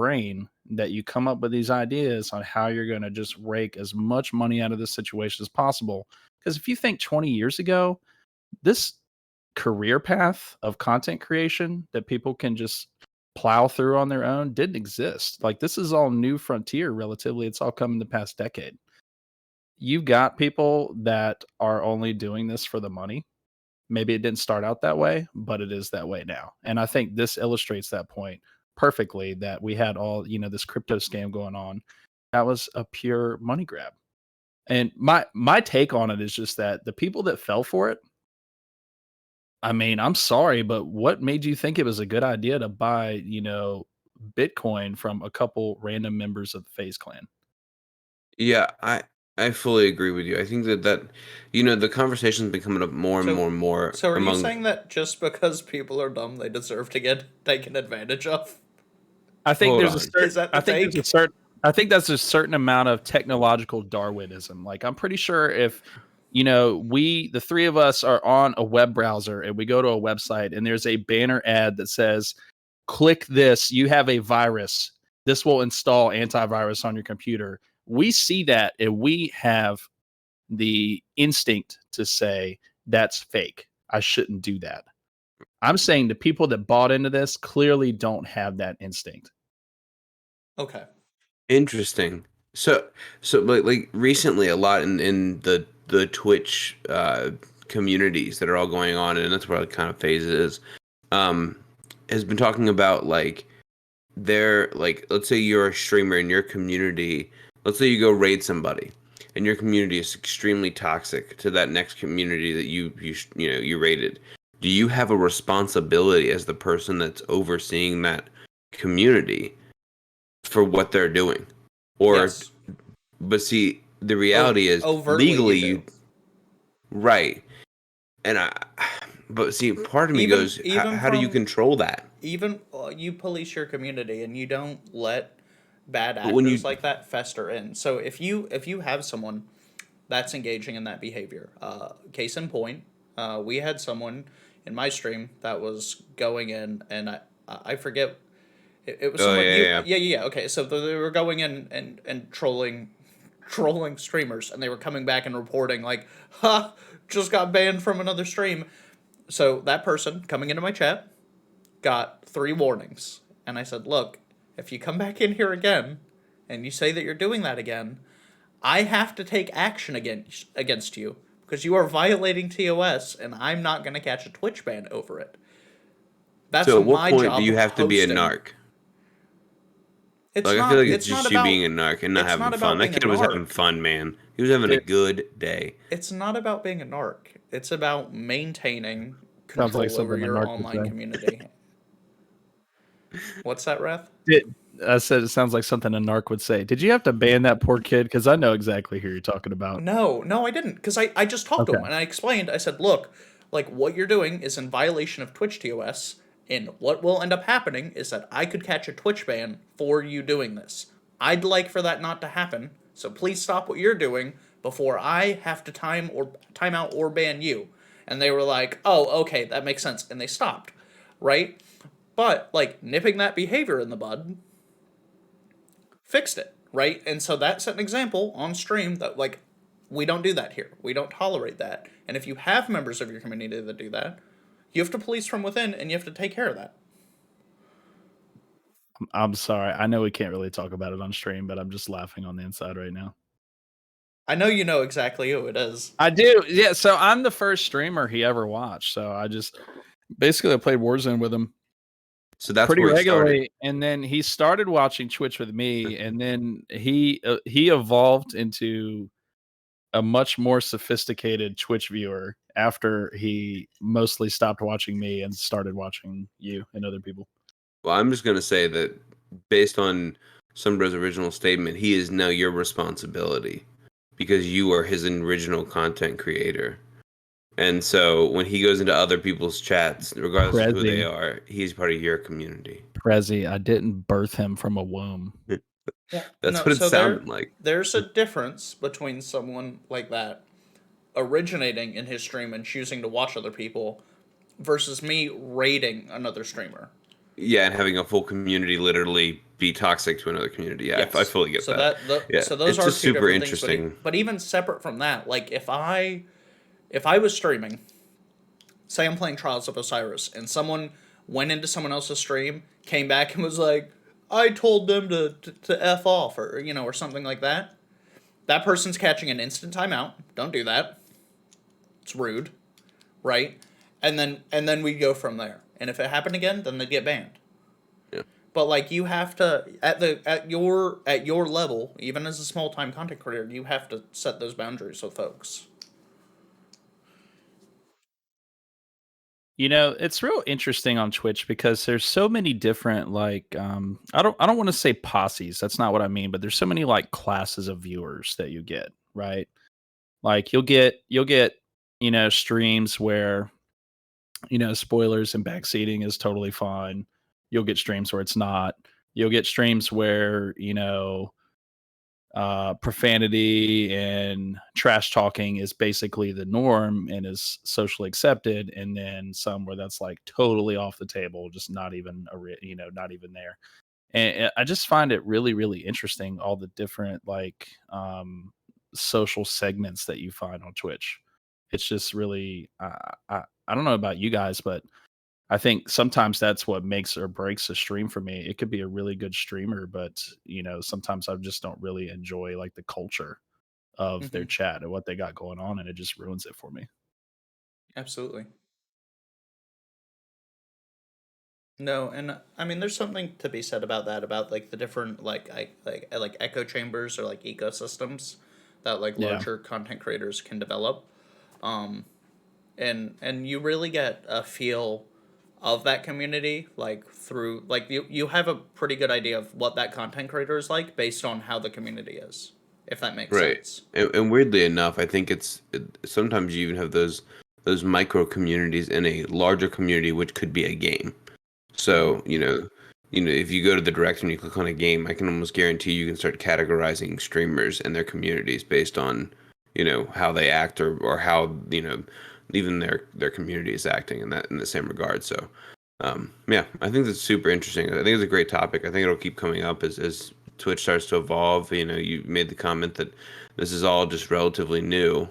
brain that you come up with these ideas on how you're going to just rake as much money out of this situation as possible. Because if you think 20 years ago, this career path of content creation that people can just plow through on their own didn't exist. Like this is all new frontier relatively. It's all come in the past decade. You've got people that are only doing this for the money. Maybe it didn't start out that way, but it is that way now. And I think this illustrates that point perfectly that we had all, this crypto scam going on. That was a pure money grab. And my take on it is just that the people that fell for it, I mean, I'm sorry, but what made you think it was a good idea to buy, Bitcoin from a couple random members of the FaZe clan? Yeah, I fully agree with you. I think that the conversation's been coming up more and more So, and more so are you among. saying that just because people are dumb, they deserve to get taken advantage of? I think Hold there's a on. certain Is that I the think there's a take? certain I think that's a certain amount of technological Darwinism. Like I'm pretty sure if we the three of us are on a web browser and we go to a website and there's a banner ad that says click this, you have a virus. This will install antivirus on your computer. We see that and we have the instinct to say that's fake. I shouldn't do that. I'm saying the people that bought into this clearly don't have that instinct. Okay. Interesting. So like recently, a lot in the Twitch communities that are all going on, and that's what it kind of phase is. Um, has been talking about like they're like, let's say you're a streamer in your community. Let's say you go raid somebody, and your community is extremely toxic to that next community that you raided. Do you have a responsibility as the person that's overseeing that community for what they're doing? Or, Yes. but see, the reality is Overtly, you legally do. you right, and but see, part of me Even goes, even how do you from control that? even you police your community and you don't let bad But when actors you like that fester in. So if you have someone that's engaging in that behavior, case in point, we had someone in my stream that was going in, and I forget. It was oh someone yeah, you yeah. yeah. Okay, so they were going in and trolling streamers, and they were coming back and reporting like, "Ha, just got banned from another stream." So that person coming into my chat got 3 warnings, and I said, "Look, if you come back in here again, and you say that you're doing that again, I have to take action against you because you are violating TOS, and I'm not going to catch a Twitch ban over it. That's So at what my point do job you have to be a hosting." narc? Like I feel like it's just you being a narc and not It's having not fun. about That being a kid was having narc. fun, man. He was having a It's good day. It's not about being a narc. It's about maintaining Sounds like control over something a your narc would online say. community. What's that, Wrath? I said it sounds like something a narc would say. Did you have to ban that poor kid? Because I know exactly who you're talking about. No, no, I didn't. Because I just talked to him Okay. and I explained. I said, look, like what you're doing is in violation of Twitch TOS, and what will end up happening is that I could catch a Twitch ban for you doing this. I'd like for that not to happen, so please stop what you're doing before I have to time out or ban you. And they were like, oh, okay, that makes sense, and they stopped, right? But like nipping that behavior in the bud fixed it, right? And so that set an example on stream that like we don't do that here. We don't tolerate that. And if you have members of your community that do that, you have to police from within and you have to take care of that. I'm sorry. I know we can't really talk about it on stream, but I'm just laughing on the inside right now. I know you know exactly who it is. I do. Yeah. So I'm the first streamer he ever watched. So I just basically I played Warzone with him So that's pretty where he started. regularly, and then he started watching Twitch with me, and then he evolved into a much more sophisticated Twitch viewer after he mostly stopped watching me and started watching you and other people. Well, I'm just gonna say that based on Sombre's original statement, he is now your responsibility because you are his original content creator. And so when he goes into other people's chats, regardless of who they Prezi, are, he's part of your community. Prezi, I didn't birth him from a womb. Yeah. That's No, what it so sounded like. there's a difference between someone like that originating in his stream and choosing to watch other people versus me raiding another streamer. Yeah, and having a full community literally be toxic to another community. Yeah, I Yes. fully get So that. Yeah, so those it's are just two super different things. interesting. But even separate from that, like if I was streaming, say I'm playing Trials of Osiris, and someone went into someone else's stream, came back and was like, I told them to f off, or or something like that. That person's catching an instant timeout. Don't do that. It's rude, right? And then we go from there. And if it happened again, then they get banned. Yeah. But like you have to at your level, even as a small time content creator, you have to set those boundaries with folks. It's real interesting on Twitch because there's so many different like I don't want to say posses, that's not what I mean, but there's so many like classes of viewers that you get, right? Like you'll get streams where spoilers and backseating is totally fine. You'll get streams where it's not. You'll get streams where profanity and trash talking is basically the norm and is socially accepted, and then some where that's like totally off the table, just not even not even there. And I just find it really, really interesting, all the different like social segments that you find on Twitch. It's just really, I don't know about you guys, but I think sometimes that's what makes or breaks a stream for me. It could be a really good streamer, but sometimes I just don't really enjoy like the culture of their Hmm. chat and what they got going on, and it just ruins it for me. Absolutely. No, and I mean, there's something to be said about that, about like the different like echo chambers or like ecosystems that like Yeah. larger content creators can develop. Um, and you really get a feel of that community like through like you have a pretty good idea of what that content creator is like based on how the community is, if that makes Right. sense. And weirdly enough, I think sometimes you even have those micro communities in a larger community, which could be a game. Hmm. So, if you go to the directory and you click on a game, I can almost guarantee you can start categorizing streamers and their communities based on, how they act or how, even their community is acting in the same regard. So, yeah, I think that's super interesting. I think it's a great topic. I think it'll keep coming up as Twitch starts to evolve. You made the comment that this is all just relatively new,